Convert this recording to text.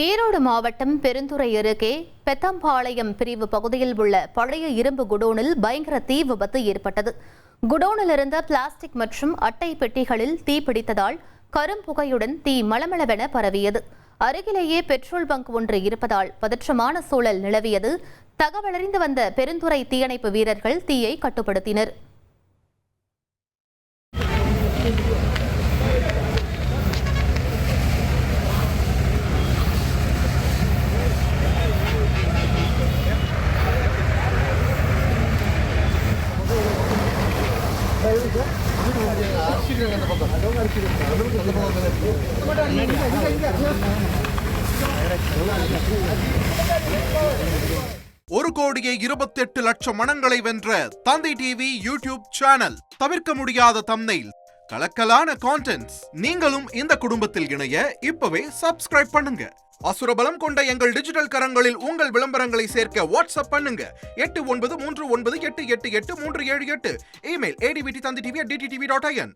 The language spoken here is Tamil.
ஈரோடு மாவட்டம் பெருந்துறை அருகே பெத்தம்பாளையம் பிரிவு பகுதியில் உள்ள பழைய இரும்பு குடோனில் பயங்கர தீ விபத்து ஏற்பட்டது. குடோனில் இருந்த பிளாஸ்டிக் மற்றும் அட்டை பெட்டிகளில் தீ பிடித்ததால் கரும்புகையுடன் தீ மளமளவென பரவியது. அருகிலேயே பெட்ரோல் பங்க் ஒன்று இருப்பதால் பதற்றமான சூழல் நிலவியது. தகவலறிந்து வந்த பெருந்துறை தீயணைப்பு வீரர்கள் தீயை கட்டுப்படுத்தினர். ஒரு கோடியே 28 லட்சம் மனங்களை வென்ற தந்தி டிவி யூடியூப் சேனல். தவிர்க்க முடியாத தம்ப்நெயில், கலக்கலான கான்டென்ட்ஸ். நீங்களும் இந்த குடும்பத்தில் இணைய இப்பவே சப்ஸ்கிரைப் பண்ணுங்க. அசுரபலம் கொண்ட எங்கள் டிஜிட்டல் கரங்களில் உங்கள் விளம்பரங்களை சேர்க்க வாட்ஸ்அப் பண்ணுங்க. 8939888838. Email advtthanditv@dttv.in.